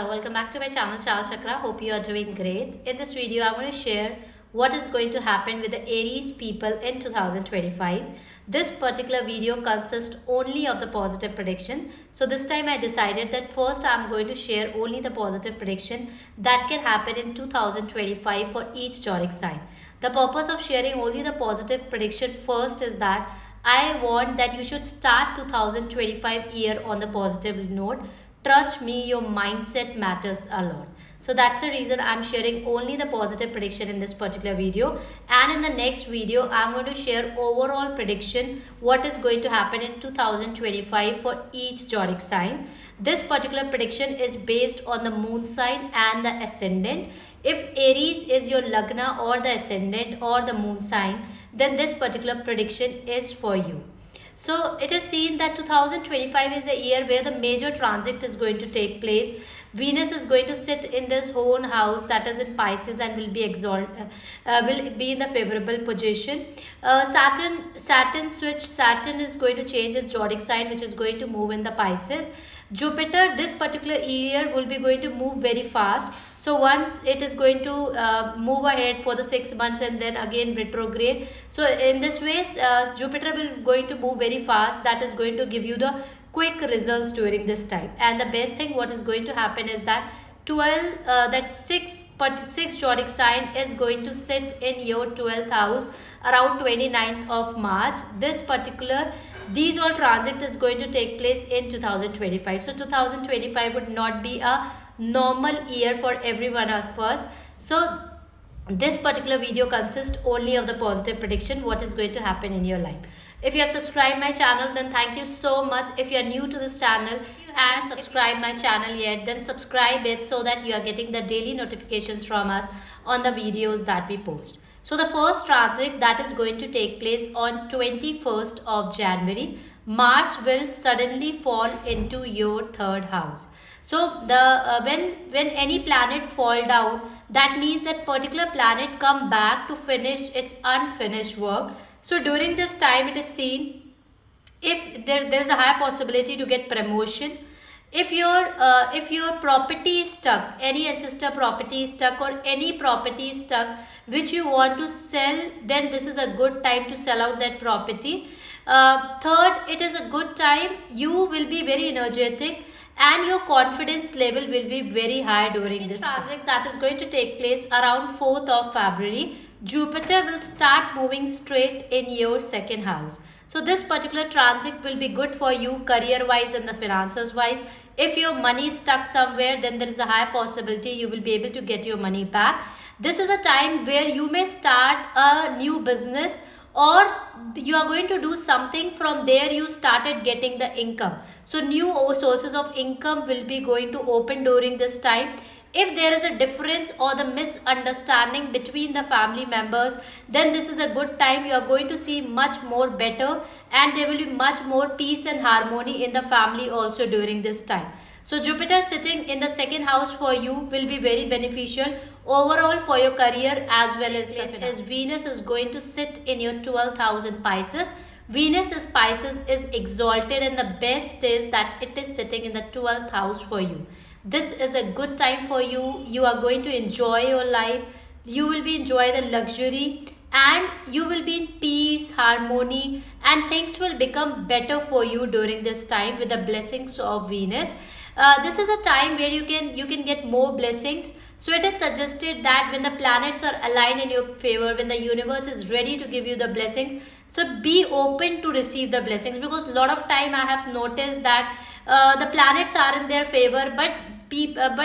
Hello, welcome back to my channel Chal Chakra. Hope you are doing great. In this video, I'm going to share what is going to happen with the Aries people in 2025. This particular video consists only of the positive prediction. So this time I decided that first I'm going to share only the positive prediction that can happen in 2025 for each zodiac sign. The purpose of sharing only the positive prediction first is that I want that you should start 2025 year on the positive note. Trust me, your mindset matters a lot. So that's the reason I'm sharing only the positive prediction in this particular video. And in the next video, I'm going to share overall prediction what is going to happen in 2025 for each zodiac sign. This particular prediction is based on the moon sign and the ascendant. If Aries is your Lagna or the ascendant or the moon sign, then this particular prediction is for you. So it is seen that 2025 is a year where the major transit is going to take place. Venus is going to sit in this own house that is in Pisces and will be will be in the favorable position. Saturn is going to change its zodiac sign, which is going to move in the Pisces. Jupiter this particular year will be going to move very fast. So once it is going to move ahead for the 6 months and then again retrograde. So in this way, Jupiter will going to move very fast. That is going to give you the quick results during this time. And the best thing what is going to happen is that 6 zodiac sign is going to sit in your 12th house around 29th of March. These all transit is going to take place in 2025. So 2025 would not be a normal year for everyone of us. So this particular video consists only of the positive prediction what is going to happen in your life. If you have subscribed my channel, then thank you so much. If you are new to this channel and subscribe my channel yet, then subscribe it so that you are getting the daily notifications from us on the videos that we post. So the first transit that is going to take place on 21st of January, Mars will suddenly fall into your third house. So when any planet fall down, that means that particular planet come back to finish its unfinished work. So during this time, it is seen if there is a high possibility to get promotion. If your property is stuck, any ancestor property is stuck or any property is stuck which you want to sell, then this is a good time to sell out that property. Third, it is a good time. You will be very energetic and your confidence level will be very high during this transit that is going to take place around 4th of February. Jupiter will start moving straight in your second house. So this particular transit will be good for you career wise and the finances wise. If your money is stuck somewhere, then there is a high possibility you will be able to get your money back. This is a time where you may start a new business or you are going to do something. From there you started getting the income. So new sources of income will be going to open during this time. If there is a difference or the misunderstanding between the family members, then this is a good time. You are going to see much more better and there will be much more peace and harmony in the family also during this time. So Jupiter sitting in the second house for you will be very beneficial overall for your career as well as Venus is going to sit in your 12th house in Pisces. Venus is Pisces is exalted and the best is that it is sitting in the 12th house for you. This is a good time for you. You are going to enjoy your life. You will be enjoy the luxury and you will be in peace, harmony and things will become better for you during this time with the blessings of Venus. This is a time where you can get more blessings. So it is suggested that when the planets are aligned in your favor, when the universe is ready to give you the blessings, so be open to receive the blessings, because a lot of time I have noticed that the planets are in their favor, but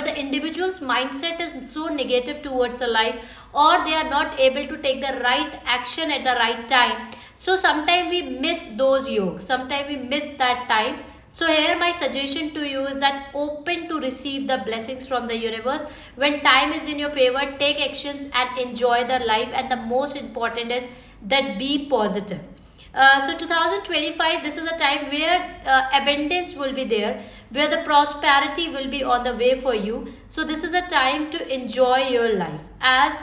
the individual's mindset is so negative towards the life, or they are not able to take the right action at the right time. So sometimes we miss those yogas, sometimes we miss that time. So here my suggestion to you is that open to receive the blessings from the universe. When time is in your favor, take actions and enjoy the life, and the most important is that be positive. So 2025, this is a time where abundance will be there, where the prosperity will be on the way for you. So this is a time to enjoy your life. As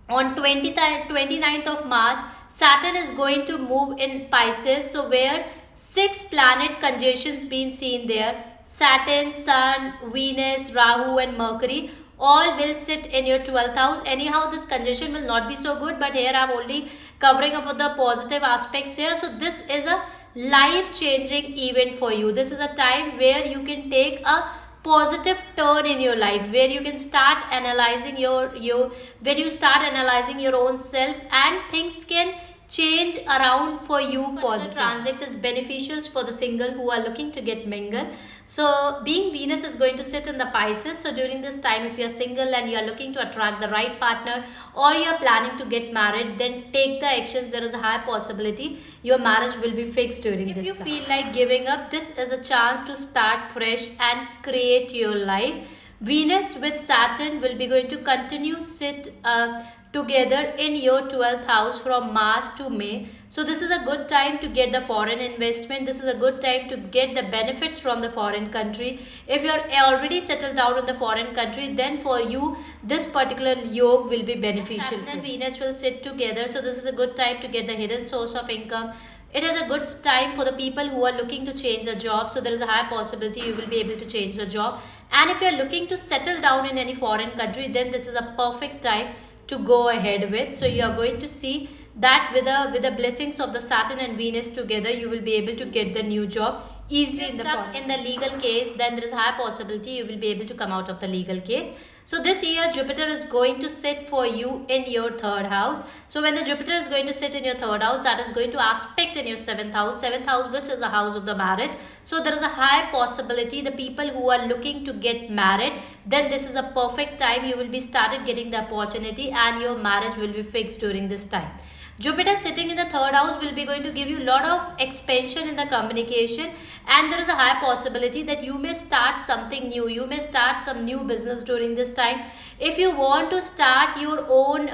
on 29th of March, Saturn is going to move in Pisces. So where 6 planet conjunctions being seen there. Saturn, Sun, Venus, Rahu and Mercury all will sit in your 12th house. Anyhow, this conjunction will not be so good, but here I am only covering up the positive aspects here. So this is a life-changing event for you. This is a time where you can take a positive turn in your life, where you can start analyzing when you start analyzing your own self, and things can change around for you positive. Transit is beneficial for the single who are looking to get mingle. So being Venus is going to sit in the Pisces, so during this time, if you are single and you are looking to attract the right partner, or you are planning to get married, then take the actions. There is a high possibility your marriage will be fixed during this time. If you feel like giving up, this is a chance to start fresh and create your life. Venus with Saturn will be going to continue sit together in your 12th house from March to May. So this is a good time to get the foreign investment. This is a good time to get the benefits from the foreign country. If you are already settled down in the foreign country, then for you this particular yoga will be beneficial. Saturn and Venus will sit together. So this is a good time to get the hidden source of income. It is a good time for the people who are looking to change a job. So there is a high possibility you will be able to change the job. And if you are looking to settle down in any foreign country, then this is a perfect time to go ahead with. So you are going to see that with the blessings of the Saturn and Venus together, you will be able to get the new job easily. If you're stuck in the legal case, then there is a high possibility you will be able to come out of the legal case. So this year Jupiter is going to sit for you in your 3rd house. So when the Jupiter is going to sit in your 3rd house, that is going to aspect in your 7th house. 7th house, which is a house of the marriage. So there is a high possibility the people who are looking to get married, then this is a perfect time. You will be started getting the opportunity and your marriage will be fixed during this time. Jupiter sitting in the 3rd house will be going to give you a lot of expansion in the communication, and there is a high possibility that you may start something new. You may start some new business during this time. If you want to start your own,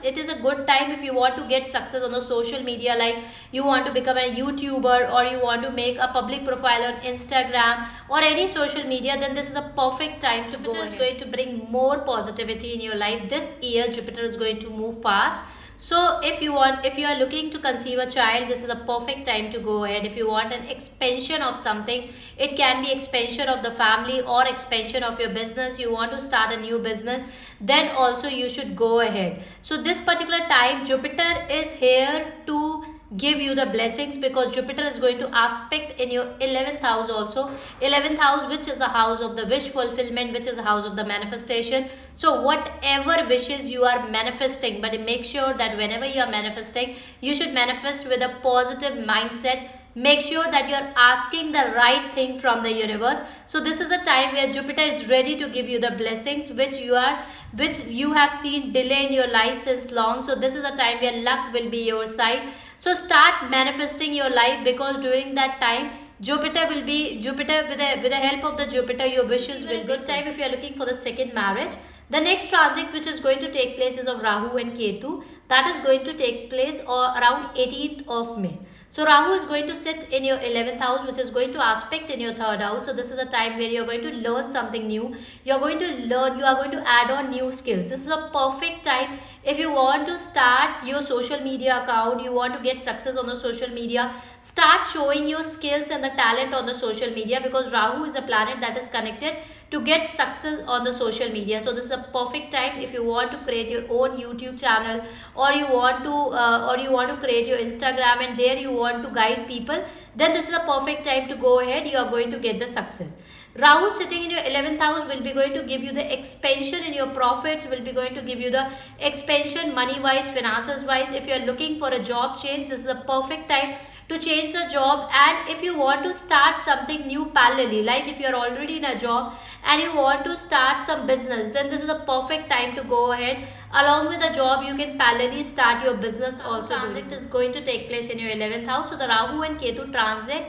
it is a good time if you want to get success on the social media, like you want to become a YouTuber or you want to make a public profile on Instagram or any social media, then this is a perfect time to go ahead. Jupiter is going to bring more positivity in your life. This year Jupiter is going to move fast. So if you are looking to conceive a child, this is a perfect time to go ahead. If you want an expansion of something, it can be expansion of the family or expansion of your business. You want to start a new business, then also you should go ahead. So this particular time Jupiter is here to give you the blessings, because Jupiter is going to aspect in your 11th house also. 11th house, which is a house of the wish fulfillment, which is a house of the manifestation. So whatever wishes you are manifesting, but make sure that whenever you are manifesting, you should manifest with a positive mindset. Make sure that you are asking the right thing from the universe. So this is a time where Jupiter is ready to give you the blessings which you have seen delay in your life since long. So this is a time where luck will be your side. So start manifesting your life, because during that time Jupiter with the help of the Jupiter, your wishes will be good time if you are looking for the second marriage. The next transit which is going to take place is of Rahu and Ketu. That is going to take place around 18th of May. So Rahu is going to sit in your 11th house, which is going to aspect in your 3rd house. So this is a time where you are going to learn something new. You are going to add on new skills. This is a perfect time if you want to start your social media account, you want to get success on the social media. Start showing your skills and the talent on the social media, because Rahu is a planet that is connected to get success on the social media. So this is a perfect time if you want to create your own YouTube channel, or you want to create your Instagram and there you want to guide people, then this is a perfect time to go ahead. You are going to get the success. Rahu sitting in your 11th house will be going to give you the expansion in your profits, will be going to give you the expansion money wise, finances wise. If you are looking for a job change, this is a perfect time to change the job. And if you want to start something new parallelly, like if you are already in a job and you want to start some business, then this is a perfect time to go ahead. Along with the job, you can parallelly start your business also. Transit is going to take place in your 11th house. So the Rahu and Ketu transit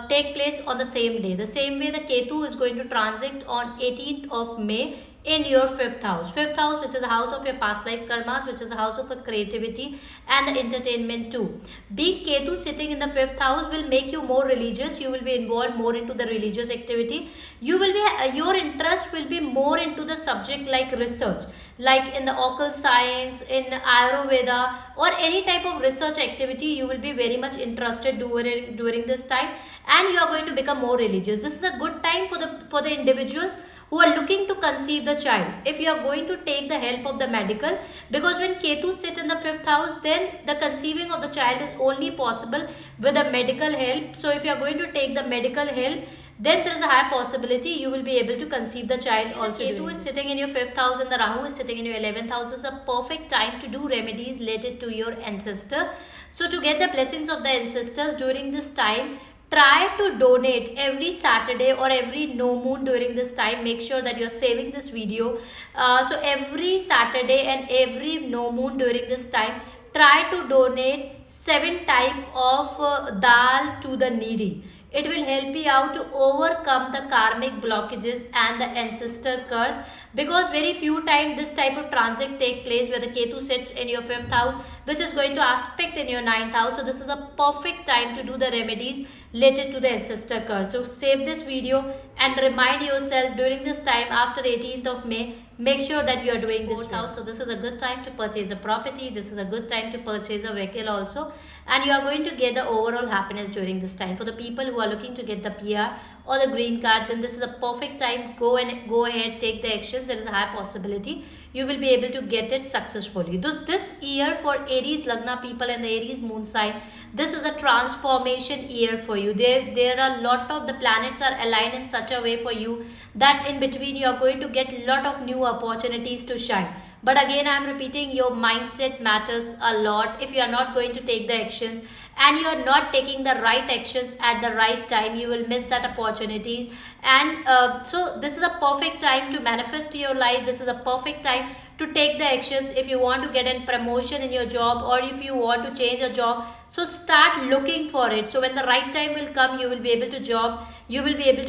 take place on the same day. The same way the Ketu is going to transit on 18th of May in your fifth house. Fifth house, which is the house of your past life karmas, which is the house of creativity and the entertainment too. Being Ketu sitting in the fifth house will make you more religious. You will be involved more into the religious activity. You will be your interest will be more into the subject like research, like in the occult science, in Ayurveda, or any type of research activity. You will be very much interested during this time, and you are going to become more religious. This is a good time for the individuals who are looking to conceive the child. If you are going to take the help of the medical, because when Ketu sit in the fifth house, then the conceiving of the child is only possible with the medical help. So if you are going to take the medical help, then there is a high possibility you will be able to conceive the child also. Ketu is sitting in your fifth house and the Rahu is sitting in your 11th house. Is a perfect time to do remedies related to your ancestor. So to get the blessings of the ancestors during this time, try to donate every Saturday or every no moon during this time. Make sure that you are saving this video. So every Saturday and every no moon during this time, try to donate 7 type of dal to the needy. It will help you out to overcome the karmic blockages and the ancestor curse, because very few times this type of transit take place where the Ketu sits in your 5th house, which is going to aspect in your 9th house. So this is a perfect time to do the remedies related to the ancestor curse. So save this video and remind yourself during this time after 18th of May, make sure that you are doing this house. So this is a good time to purchase a property. This is a good time to purchase a vehicle also, and you are going to get the overall happiness during this time. For the people who are looking to get the PR or the green card, then this is a perfect time. Go ahead, take the actions. There is a high possibility you will be able to get it successfully. This year for Aries Lagna people and the Aries moon sign, this is a transformation year for you. There are a lot of the planets are aligned in such a way for you that in between you are going to get a lot of new opportunities to shine. But again, I am repeating, your mindset matters a lot. If you are not going to take the actions and you are not taking the right actions at the right time, you will miss that opportunities. And so this is a perfect time to manifest your life. This is a perfect time to take the actions. If you want to get a promotion in your job, or if you want to change a job, so start looking for it. So when the right time will come, you will be able to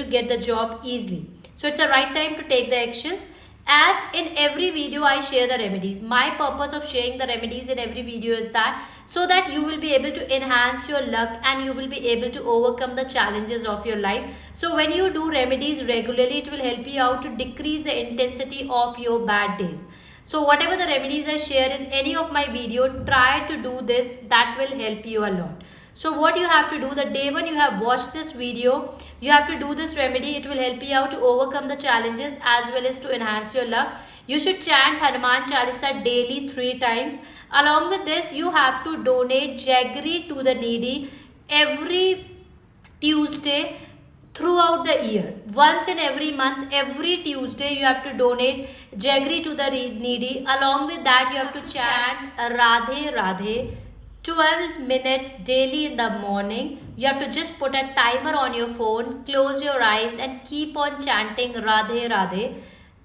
get the job easily. So it's a right time to take the actions. As in every video I share the remedies. My purpose of sharing the remedies in every video is that so that you will be able to enhance your luck and you will be able to overcome the challenges of your life. So when you do remedies regularly, it will help you out to decrease the intensity of your bad days. So whatever the remedies I share in any of my video, try to do this. That will help you a lot. So what you have to do, the day when you have watched this video, you have to do this remedy. It will help you out to overcome the challenges as well as to enhance your luck. You should chant Hanuman Chalisa daily 3 times. Along with this, you have to donate jaggery to the needy every Tuesday throughout the year. Once in every month, every Tuesday, you have to donate jaggery to the needy. Along with that, you have to chant Radhe Radhe 12 minutes daily in the morning. You have to just put a timer on your phone, close your eyes and keep on chanting Radhe Radhe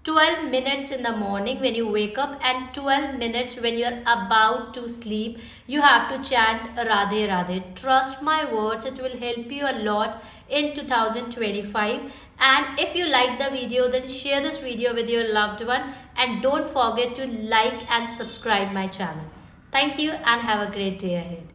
12 minutes in the morning when you wake up, and 12 minutes when you're about to sleep. You have to chant Radhe Radhe. Trust my words, it will help you a lot in 2025. And if you like the video, then share this video with your loved one, and don't forget to like and subscribe my channel. Thank you and have a great day ahead.